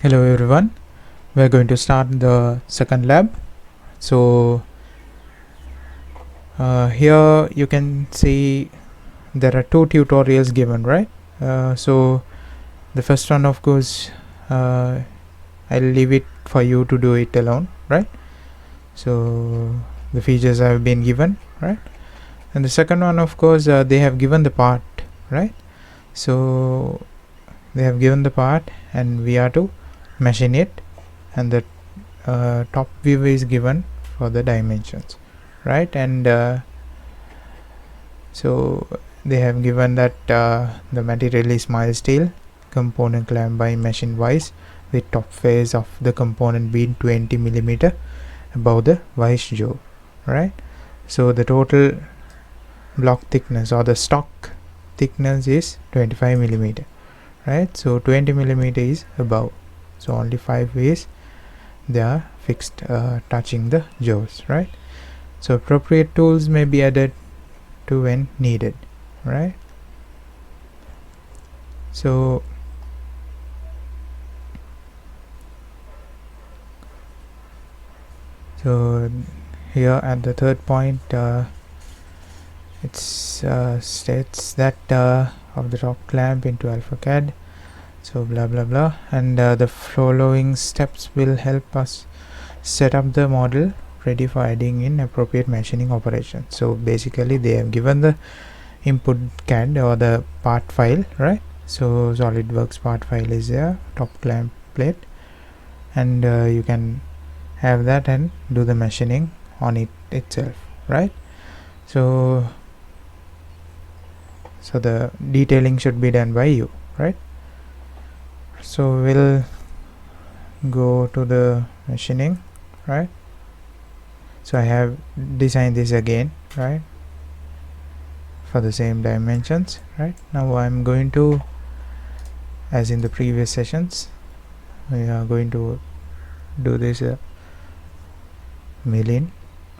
Hello everyone, we're going to start the second lab. So here you can see there are two tutorials given, right? So the first one, of course, I'll leave it for you to do it alone, right? So the features have been given, right? And the second one, of course, they have given the part, right? So they have given the part and we are to machine it, and the top view is given for the dimensions, right? And so they have given that the material is mild steel component clamped by machine vise with top face of the component being 20 millimeter above the vise jaw, right? So the total block thickness or the stock thickness is 25 millimeter, right? So 20 millimeter is above, so only 5 ways they are fixed touching the jaws, right? So appropriate tools may be added to when needed, right? So here at the third point it states that of the top clamp into AlphaCAD, so blah blah blah, and the following steps will help us set up the model ready for adding in appropriate machining operations. So basically they have given the input CAD or the part file, right? So SolidWorks part file is there, top clamp plate, and you can have that and do the machining on it itself, right? So the detailing should be done by you, right? So we'll go to the machining, right? So I have designed this again, right, for the same dimensions, right? Now I'm going to, as in the previous sessions, we are going to do this mill-in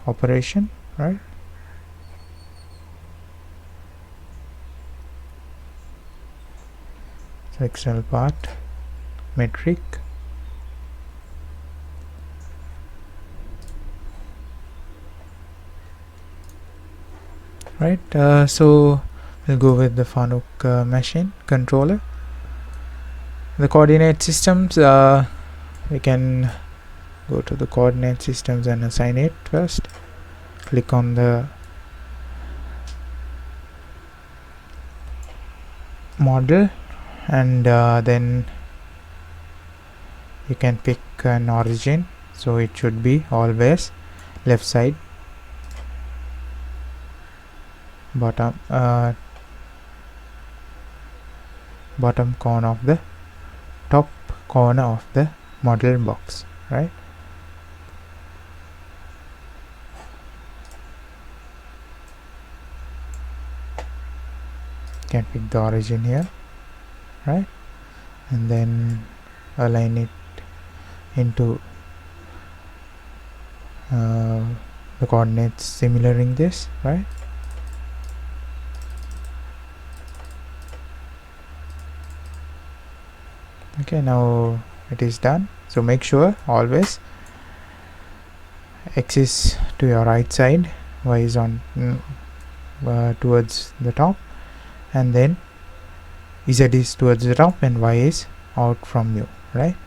operation, right? So external part, metric, right? So we'll go with the Fanuc machine controller. The coordinate systems, we can go to the coordinate systems and assign it first. Click on the model, and then you can pick an origin, so it should be always left side bottom bottom corner of the top corner of the model box, right? Can pick the origin here, right? And then align it into the coordinates similar in this, right? Okay, now it is done. So make sure always X is to your right side, Y is on towards the top, and then Z is towards the top and Y is out from you, right?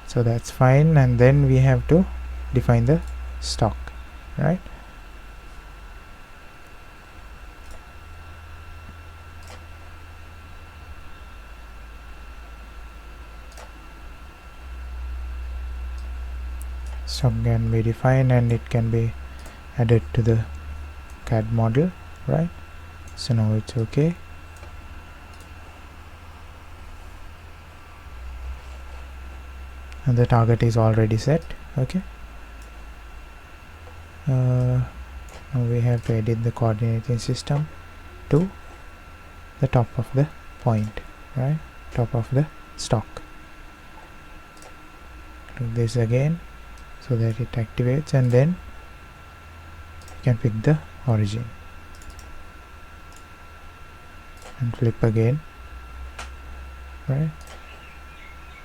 So that's fine, and then we have to define the stock, right? Stock can be defined and it can be added to the CAD model, right? So now it's okay. And the target is already set, okay? Now we have to edit the coordinating system to the top of the point, right? Top of the stock. Do this again so that it activates, and then you can pick the origin and flip again right?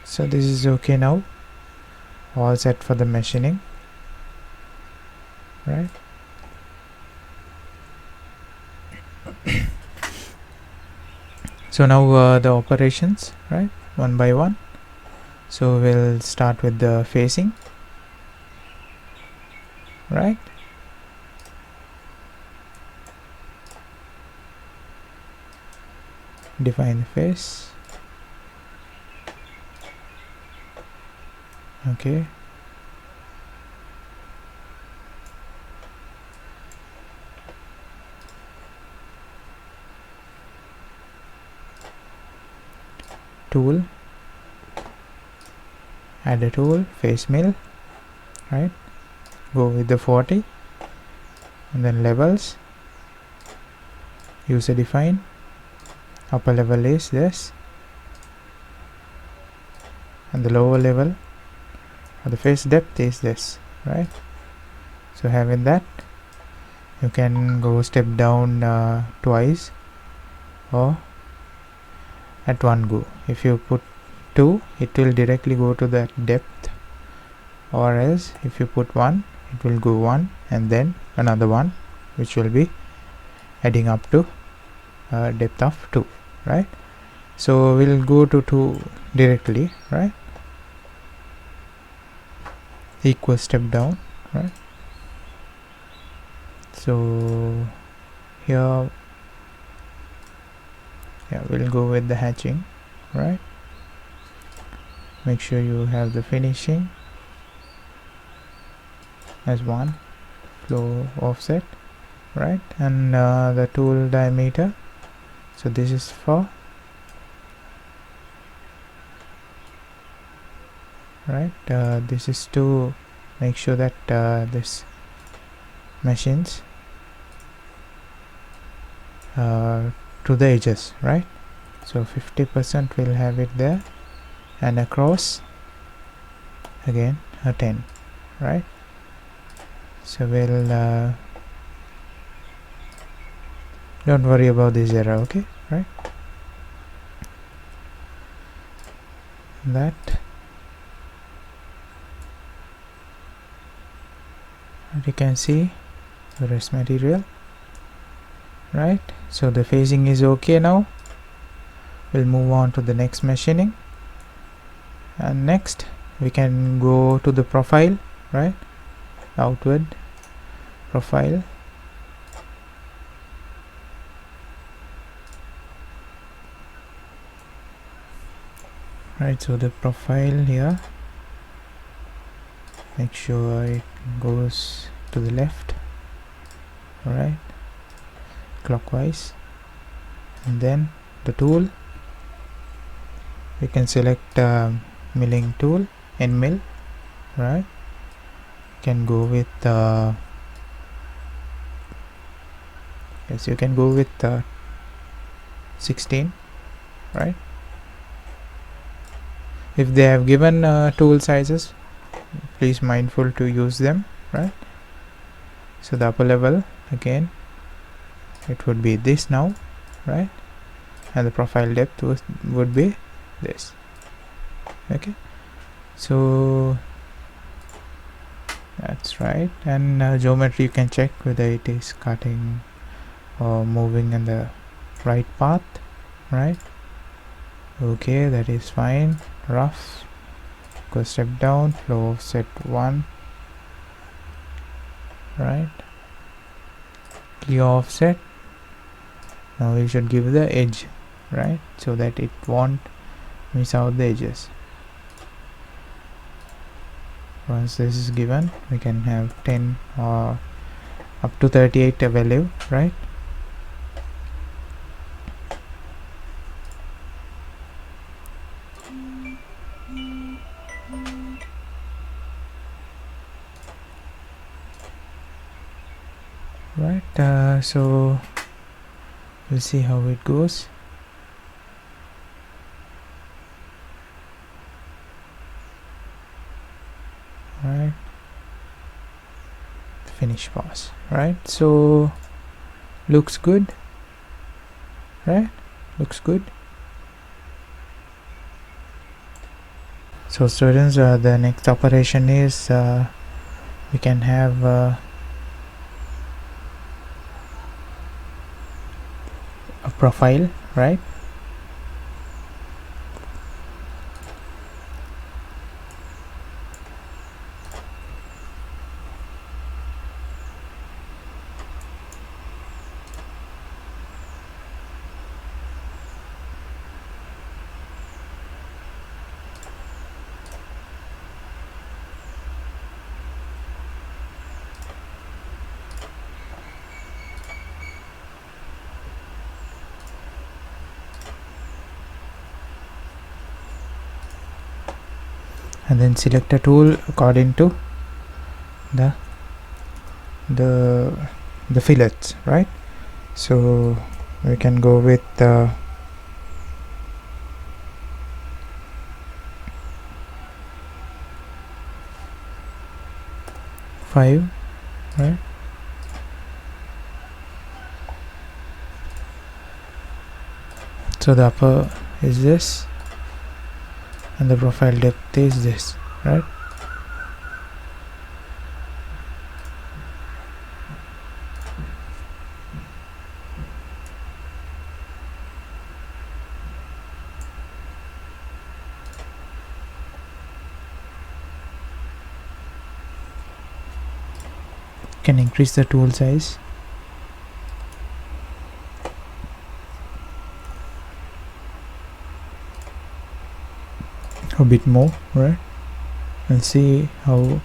So this is okay now, all set for the machining, right? So now the operations, right, one by one. So we'll start with the facing, right? Define the face. Okay. Tool, add a tool, face mill, right? Go with the 40, and then levels, user define, upper level is this, and the lower level or the face depth is this, right? So having that, you can go step down twice or at one go. If you put 2, it will directly go to that depth, or else if you put 1, it will go 1 and then another one, which will be adding up to depth of 2, right? So we'll go to 2 directly, right? Equal step down, right? So here, yeah, we'll go with the hatching, right? Make sure you have the finishing as 1, flow offset, right? And the tool diameter, so this is for, right? This is to make sure that this machines to the edges, right? So 50% will have it there, and across again a 10, right? So we'll don't worry about this error, okay, right? That, and you can see the rest material, right? So the facing is okay now. We'll move on to the next machining, and next we can go to the profile, right? Outward profile, right? So the profile here, make sure it goes to the left, right, clockwise. And then the tool, we can select milling tool, end mill, right? Can go with yes, you can go with 16, right? If they have given tool sizes, please mindful to use them, right? So the upper level, again it would be this now, right? And the profile depth would be this, okay? So that's right. And geometry, you can check whether it is cutting or moving in the right path, right? Okay, that is fine. Rough, go step down, flow offset 1, right? Clear offset. Now we should give the edge, right, so that it won't miss out the edges. Once this is given, we can have 10 or up to 38 a value, right? Right, so we'll see how it goes. Right, finish pass, right? So looks good, right? Looks good. So students, the next operation is we can have a profile, right? And then select a tool according to the fillets, right? So we can go with 5, right? So the upper is this and the profile depth is this, right? Can increase the tool size. A bit more, right? And see how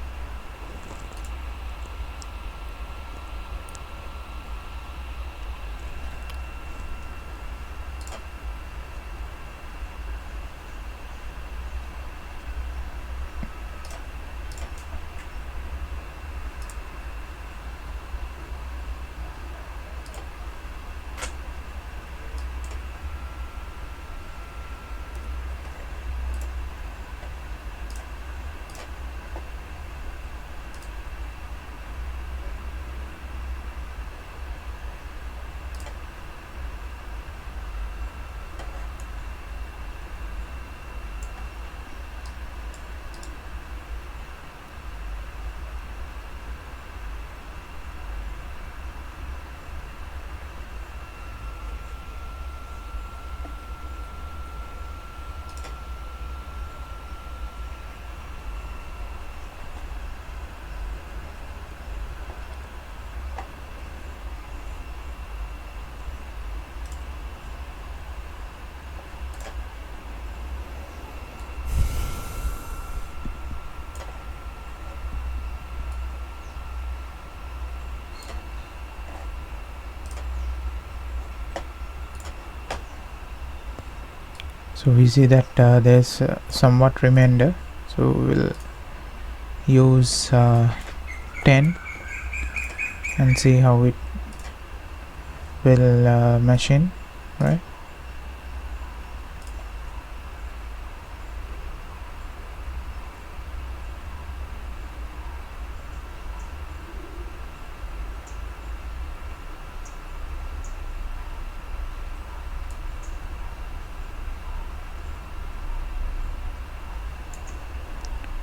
so we see that there's somewhat remainder, so we'll use 10 and see how it will machine, right?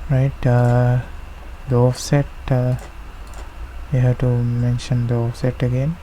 Right, the offset, we have to mention the offset again.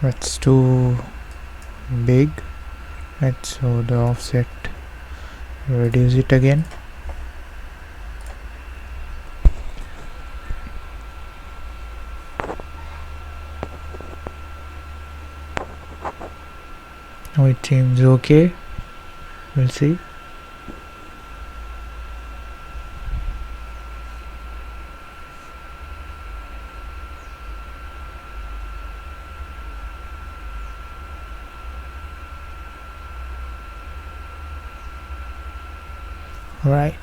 That's too big, right? So the offset, reduce it again. Now it seems okay. We'll see. right.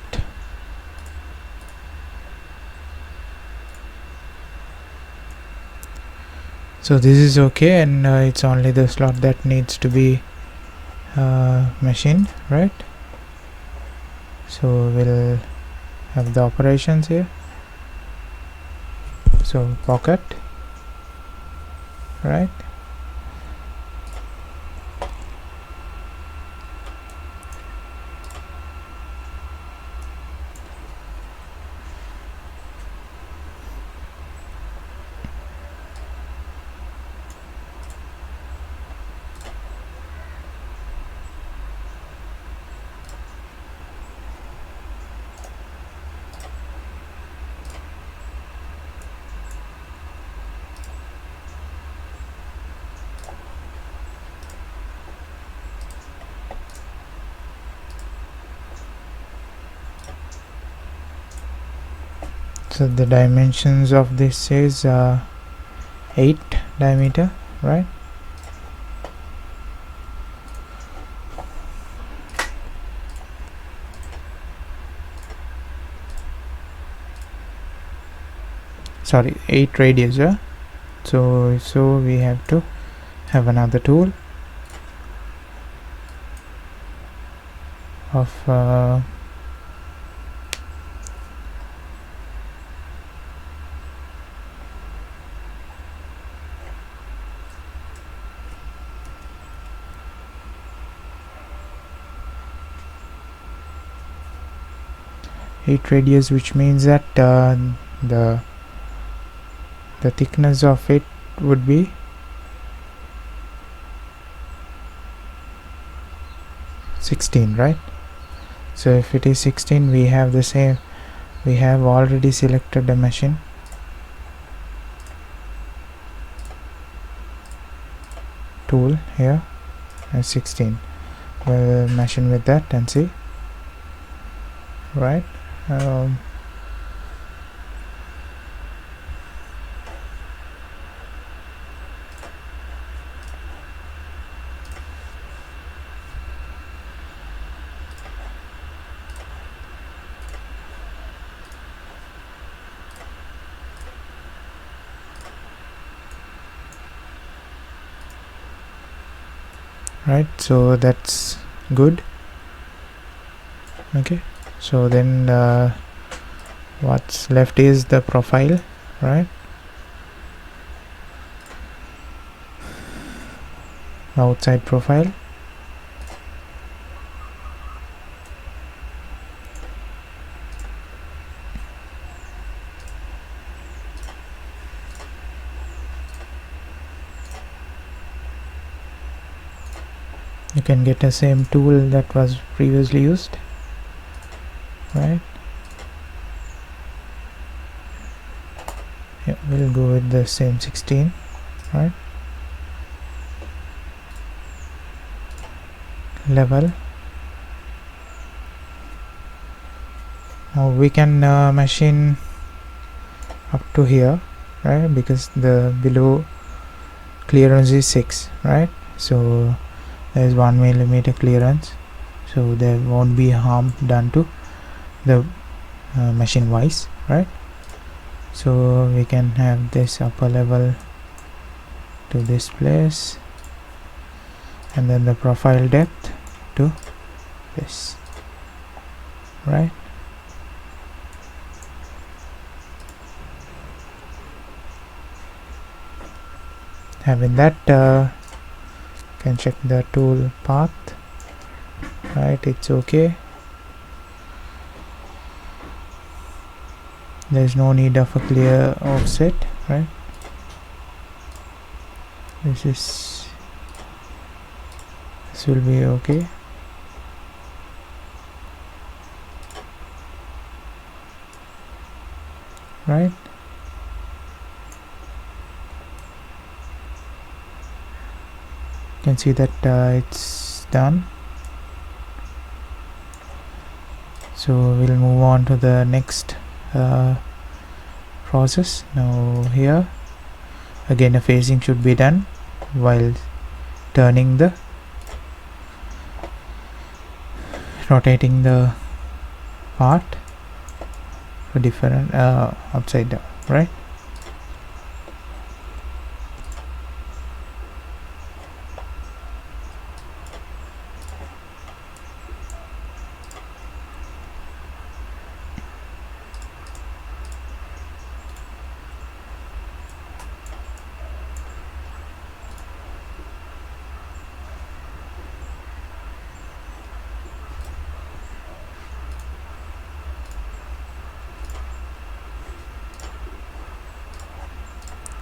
So this is okay, and it's only the slot that needs to be machined, right? So we'll have the operations here. So pocket, right? So the dimensions of this is 8 diameter, right? Sorry, 8 radius, yeah? So we have to have another tool of 8 radius, which means that the thickness of it would be 16, right? So if it is 16, we have the same, we have already selected the machine tool here as 16. We'll machine with that and see, right? Right, so that's good. Okay, so then what's left is the profile, right? Outside profile. You can get the same tool that was previously used, right? Yeah, we'll go with the same 16, right? Level. Now we can machine up to here, right? Because the below clearance is 6, right? So there is 1 millimeter clearance, so there won't be harm done to the machine wise, right? So we can have this upper level to this place, and then the profile depth to this, right? Having that, can check the tool path, right? It's okay. There's no need of a clear offset, right? This will be okay. Right? You can see that it's done. So we'll move on to the next process. Now here again a phasing should be done while turning the rotating the part for different upside down, right?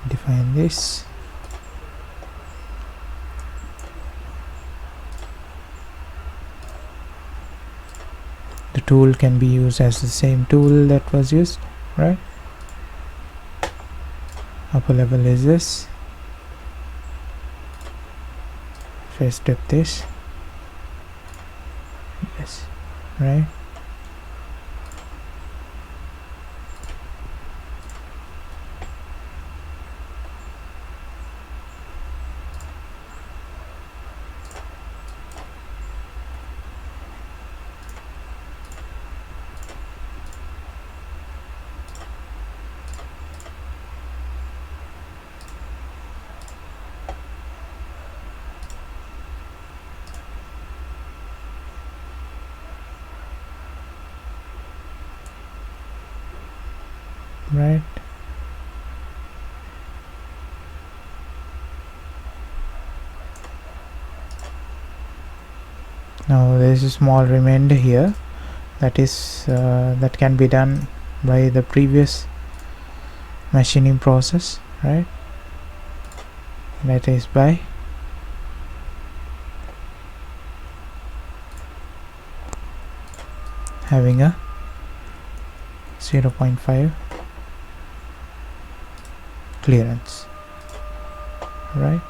Define this. The tool can be used as the same tool that was used, right? Upper level is this. First step this. Yes, right? Right. Now there is a small remainder here that is that can be done by the previous machining process, right? That is by having a 0.5 clearance, right?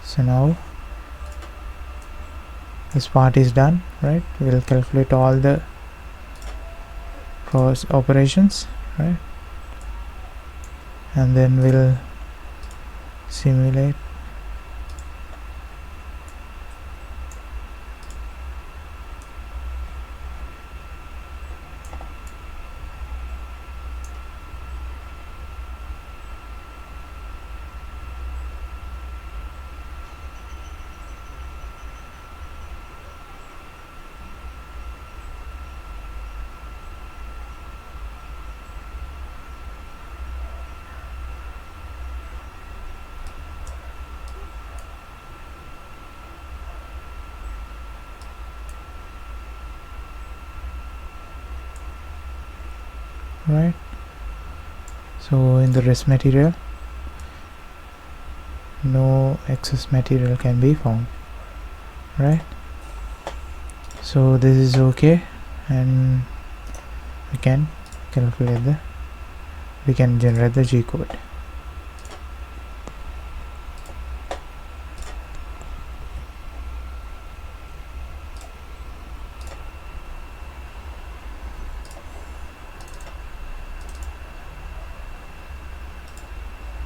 So now this part is done, right? We'll calculate all the cross operations, right? And then we'll simulate. Right, so in the rest material no excess material can be found, right? So this is okay, and we can calculate we can generate the G code.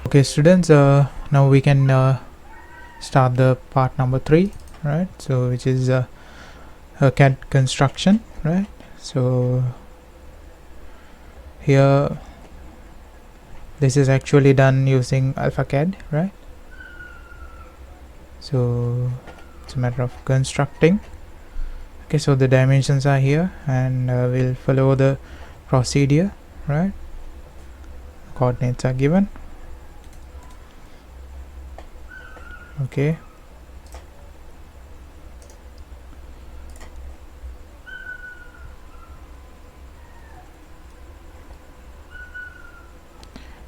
Okay students, now we can start the part number 3, right? So which is a CAD construction, right? So here this is actually done using AlphaCAD, right? So it's a matter of constructing. Okay, so the dimensions are here, and we'll follow the procedure, right? Coordinates are given. Okay,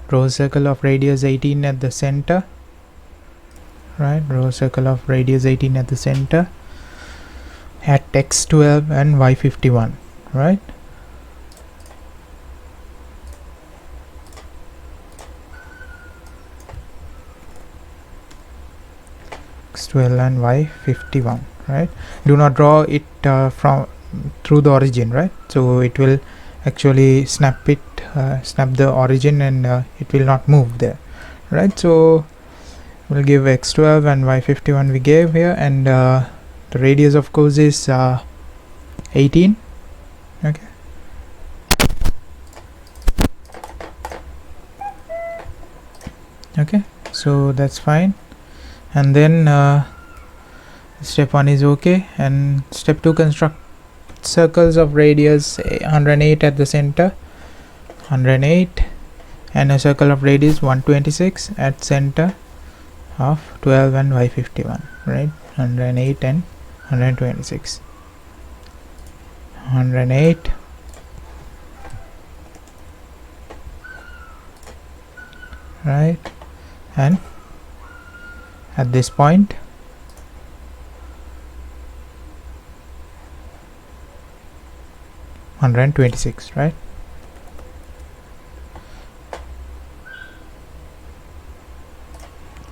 draw a circle of radius 18 at the center, right? Draw a circle of radius 18 at the center at x12 and y51, right? x12 and y51, right? Do not draw it from through the origin, right? So it will actually snap the origin, and it will not move there, right? So we'll give x12 and y51 we gave here, and the radius of course is 18. Okay, okay, so that's fine. And then step 1 is okay, and step 2, construct circles of radius 108 at the center, 108, and a circle of radius 126 at center of 12 and y51, right? 108 and 126, 108, right? And at this point 126, right?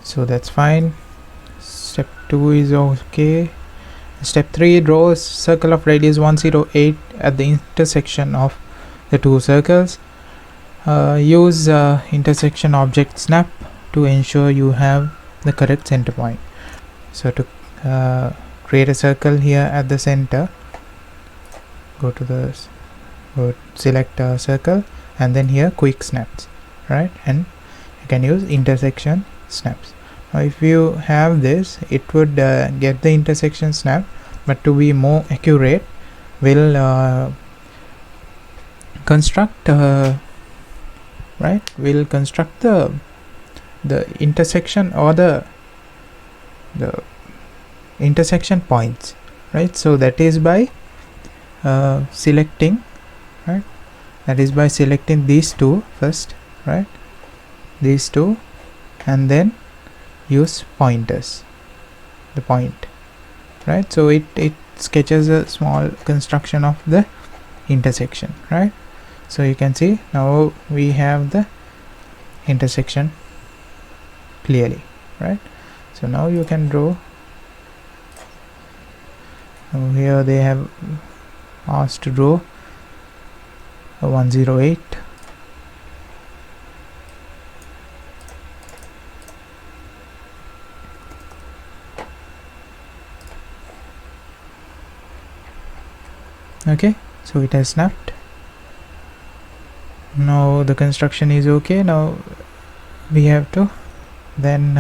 So that's fine. Step 2 is okay. Step 3, draw a circle of radius 108 at the intersection of the two circles. Use intersection object snap to ensure you have the correct center point. So to create a circle here at the center, select a circle, and then here quick snaps, right? And you can use intersection snaps. Now if you have this, it would get the intersection snap, but to be more accurate, we'll construct we'll construct the intersection or the intersection points, right? So that is by selecting, right? That is by selecting these two first, right? These two, and then use pointers, the point, right? So it sketches a small construction of the intersection, right? So you can see now we have the intersection clearly, right? So now you can draw. Now here they have asked to draw a 108, okay, so it has snapped. Now the construction is okay. Now we have to then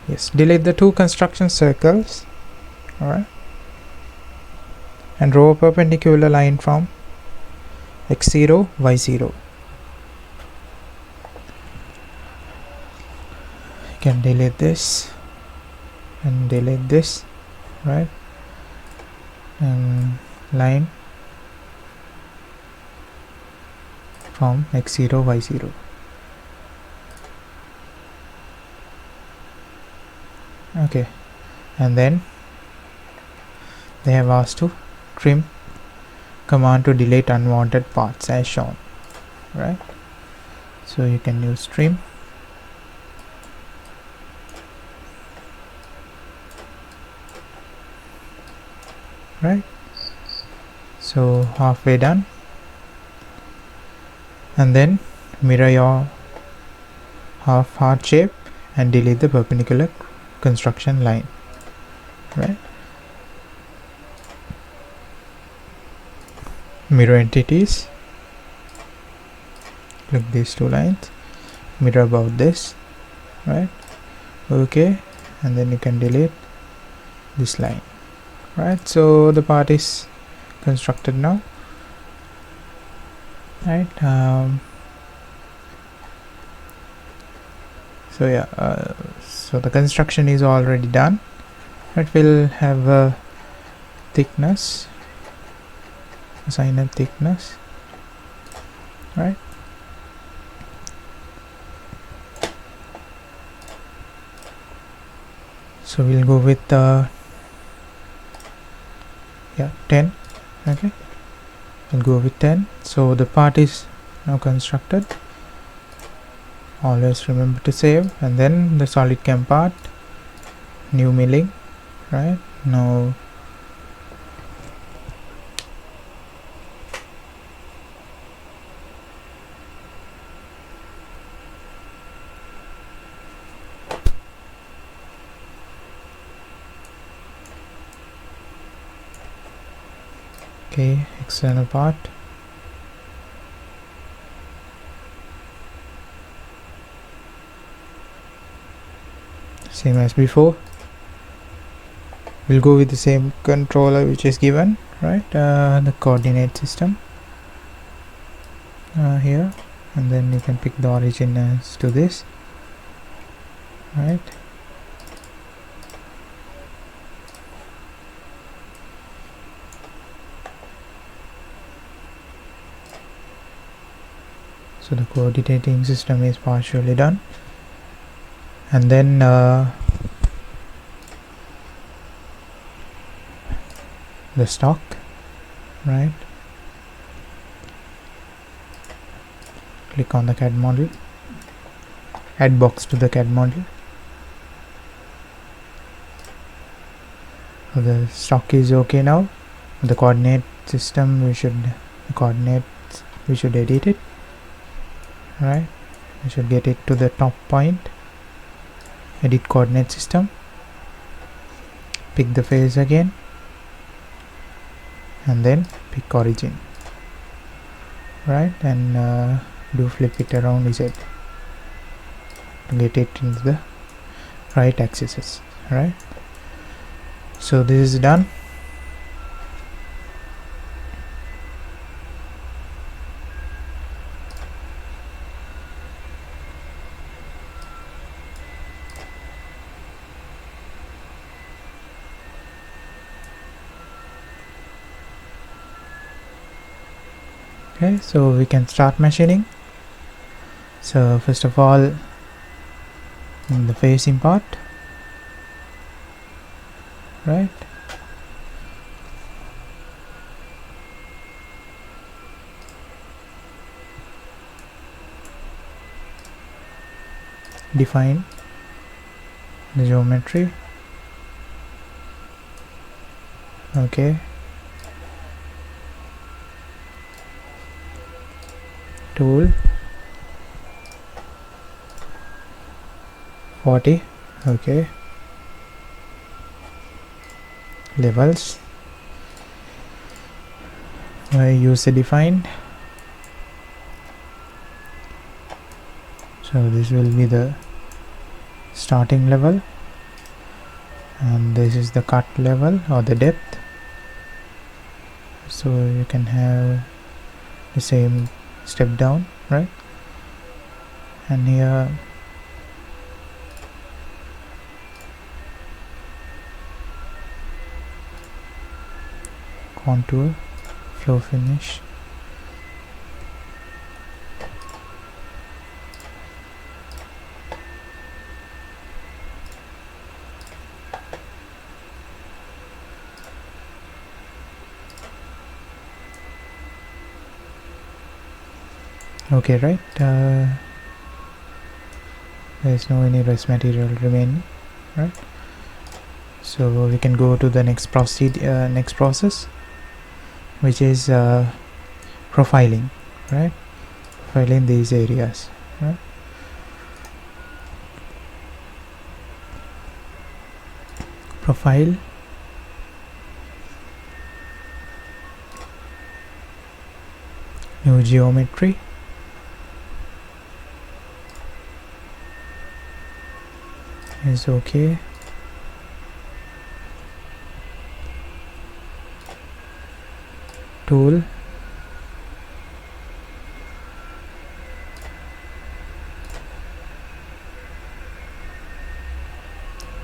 yes, delete the two construction circles, alright, and draw a perpendicular line from x0, y0. You can delete this and delete this, right? And line from x0, y0. Okay, and then they have asked to trim command to delete unwanted parts as shown, right? So you can use trim, right? So halfway done, and then mirror your half heart shape and delete the perpendicular construction line, right? Mirror entities, click these two lines, mirror about this, right? Okay, and then you can delete this line, right? So the part is constructed now, right? So yeah, so the construction is already done. It will have a thickness, assign a thickness, right? So we'll go with 10. Okay, we'll go with 10. So the part is now constructed. Always remember to save, and then the SLIIT part, new milling, right? Now Okay, external part. Same as before. We'll go with the same controller which is given, right? The coordinate system here, and then you can pick the origin as to this, right? So the coordinating system is partially done, and then the stock, right? Click on the CAD model, add box to the CAD model. So the stock is okay now. The coordinate system, we should edit it, right? We should get it to the top point, edit coordinate system, pick the face again, and then pick origin, right? And do flip it around Z to get it into the right axis, right? So this is done. Okay, so we can start machining. So first of all, in the facing part, right? Define the geometry. Okay. Tool 40. Okay. Levels, I use a defined. So this will be the starting level, and this is the cut level or the depth. So you can have the same step down, right? And here contour, flow finish, okay, right? There is no any rest material remaining, right? So we can go to the next process, which is profiling, right? Profiling these areas, right? Profile, new geometry, is okay. Tool,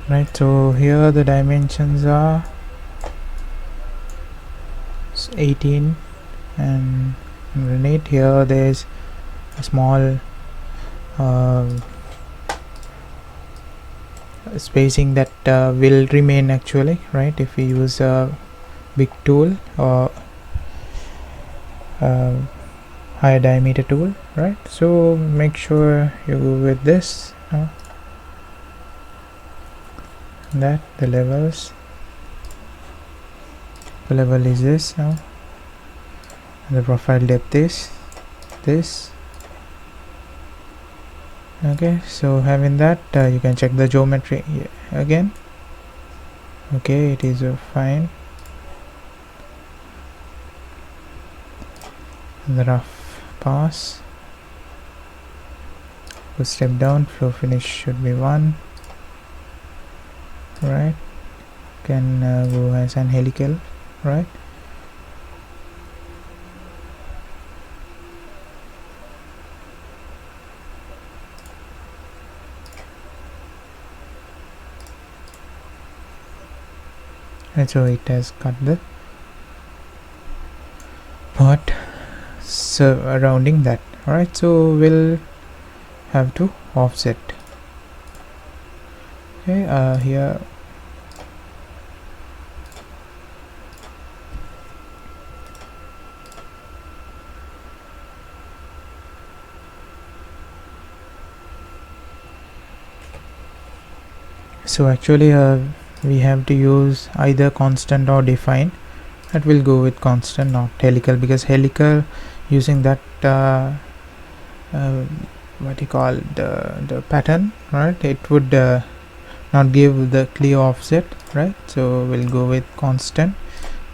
right? So here the dimensions are 18, and underneath here there's a small spacing that will remain actually, right, if we use a big tool or higher diameter tool, right? So make sure you go with this, that the levels, the level is this now, and the profile depth is this. Okay, so having that, you can check the geometry again. Okay, it is fine. the rough pass. We'll step down, flow finish should be 1. Right, can go as an helical, right? And so it has cut the part surrounding that. Alright, so we'll have to offset. Okay, here so actually we have to use either constant or define. That will go with constant, not helical, because helical using that what you call the pattern, right, it would not give the clear offset, right? So we'll go with constant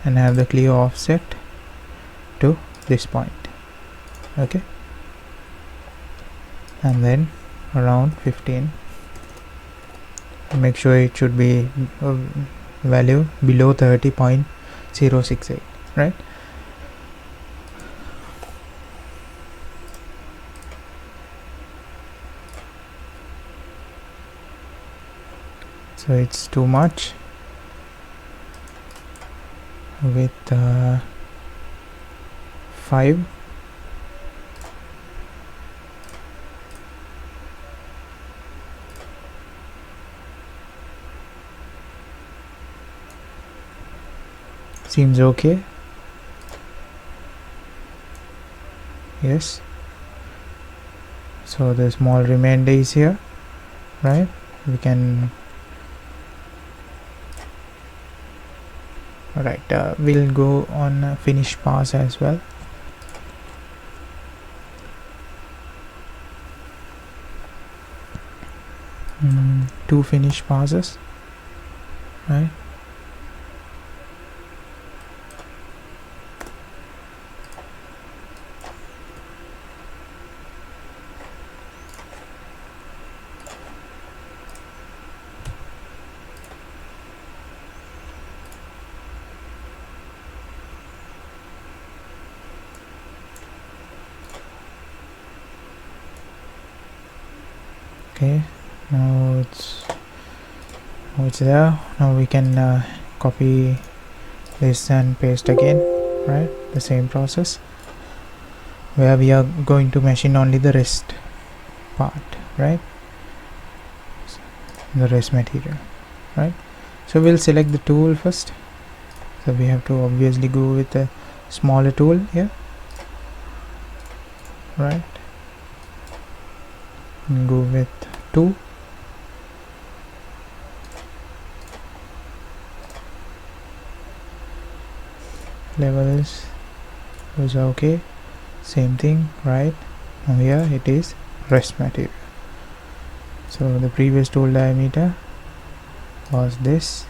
and have the clear offset to this point. Okay, and then around 15, make sure it should be value below 30.068, right? So it's too much with 5. Seems okay. Yes. So the small remainder is here, right? We can. Alright, we'll go on finish pass as well. Two finish passes, right? Okay, now it's there. Now we can copy this and paste again, right? The same process where we are going to machine only the rest part, right? The rest material, right? So we'll select the tool first. So we have to obviously go with a smaller tool here, right? And go with 2. Levels was okay. Same thing, right? Now here it is rest material. So the previous tool diameter was this,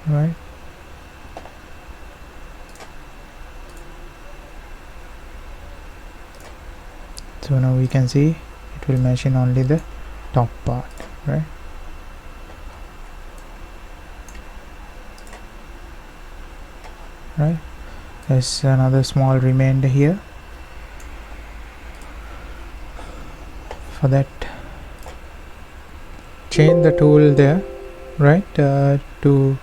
right? So now we can see it will machine only the top part, right? Right, there's another small remainder here. For that, change the tool there, right, to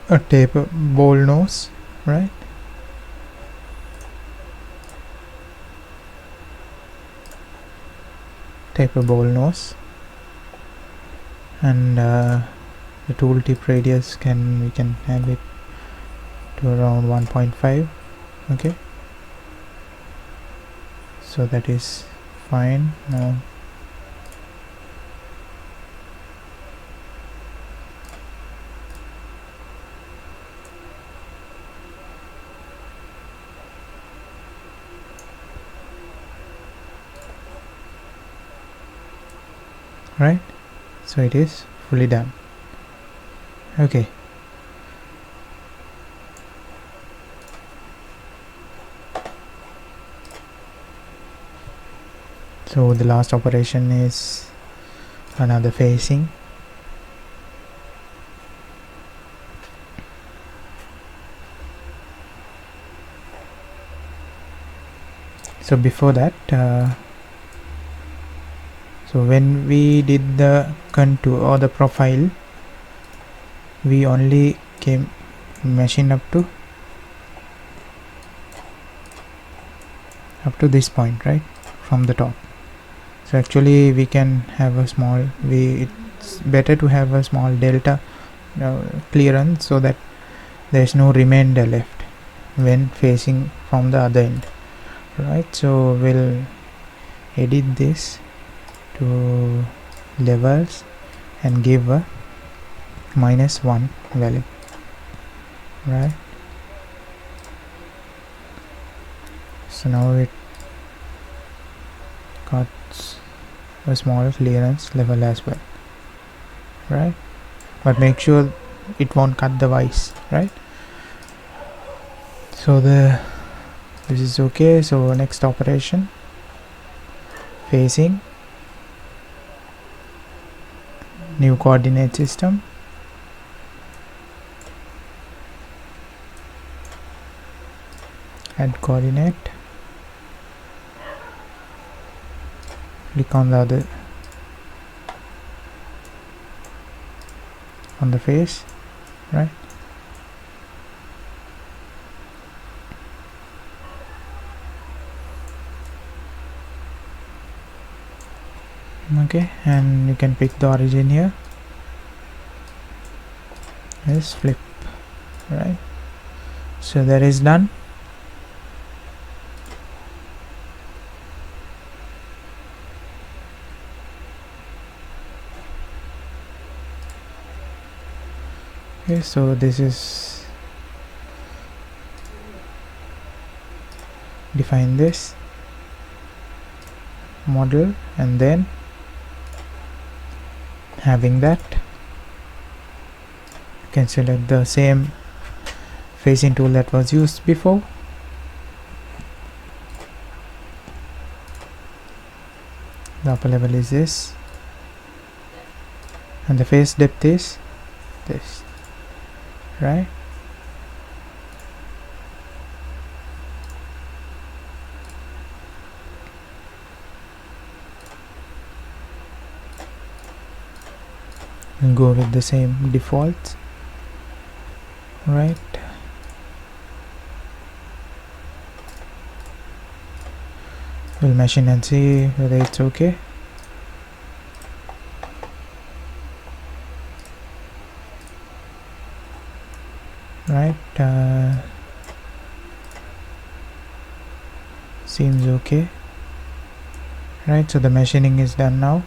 a taper bowl nose, right? Taper bowl nose, and the tool tip radius we can have it to around 1.5. okay, so that is fine. Now right, so it is fully done. Okay, So the last operation is another facing. So before that, so when we did the contour or the profile, we only came machine up to this point, right, from the top. So actually we can have a small, it's better to have a small delta clearance, so that there is no remainder left when facing from the other end, right? So we'll edit this to levels and give a -1 value, right? So now it got a small clearance level as well, right? But make sure it won't cut the vise, right? So this is okay. So next operation, facing, new coordinate system, add coordinate, click on the other, on the face, right? Okay, and you can pick the origin here. Yes, flip, right? So that is done. Okay, so this is, define this model, and then having that, you can select the same facing tool that was used before. The upper level is this, and the face depth is this, right? And go with the same defaults, right? We'll machine and see whether it's okay. Right, seems okay, right? So the machining is done now.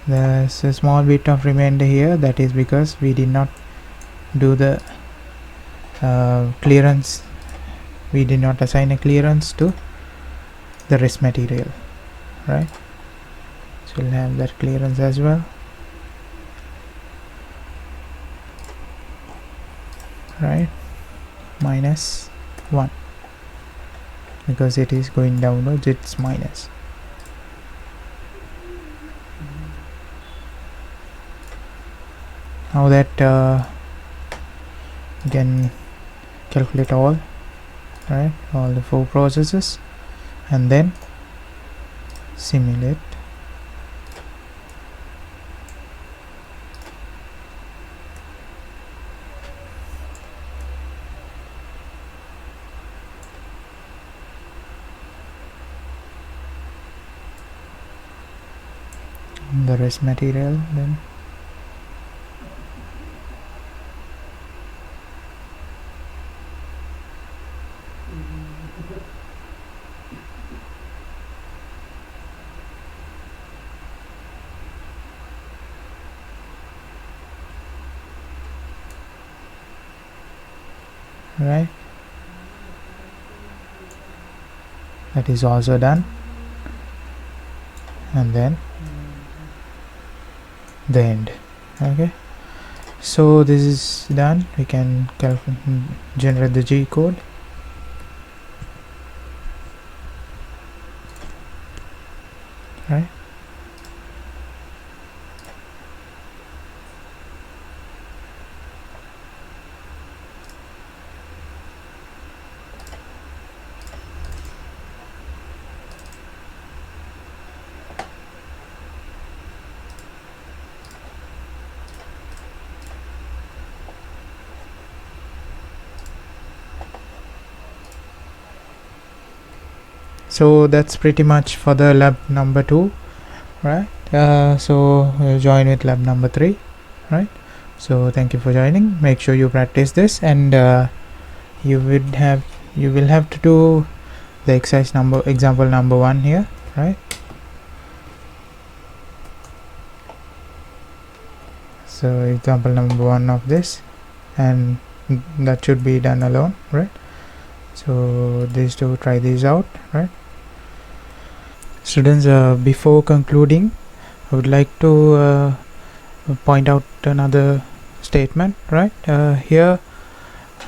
There's a small bit of remainder here, that is because we did not do the clearance, we did not assign a clearance to the rest material, right? So we'll have that clearance as well, right? -1, because it is going downwards, it's minus. Now that you can calculate all, right, all the 4 processes, and then simulate. The rest material then. Right, that is also done, and then the end. Okay, so this is done. We can generate the G code. So that's pretty much for the lab number 2, right? So we'll join with lab number 3, right? So thank you for joining. Make sure you practice this, and you will have to do the example number 1 here, right? So example number 1 of this, and that should be done alone, right? So these two, try these out, right? Students, before concluding, I would like to point out another statement, right? Here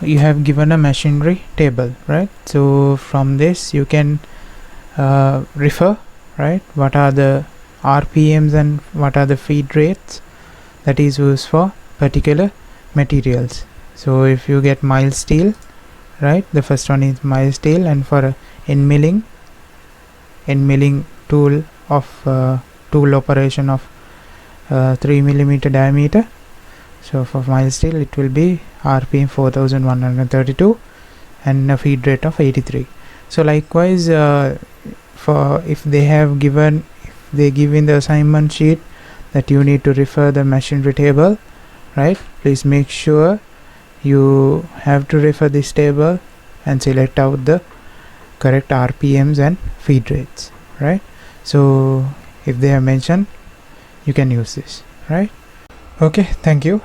you have given a machinery table, right? So from this you can refer, right, what are the RPMs and what are the feed rates that is used for particular materials. So if you get mild steel, right, the first one is mild steel, and for end milling tool of tool operation of 3 millimeter diameter, so for mild steel it will be RPM 4132 and a feed rate of 83. So likewise, for if they give in the assignment sheet that you need to refer the machinery table, right, please make sure you have to refer this table and select out the correct RPMs and feed rates, right? So if they have mentioned, you can use this, right? Okay, thank you.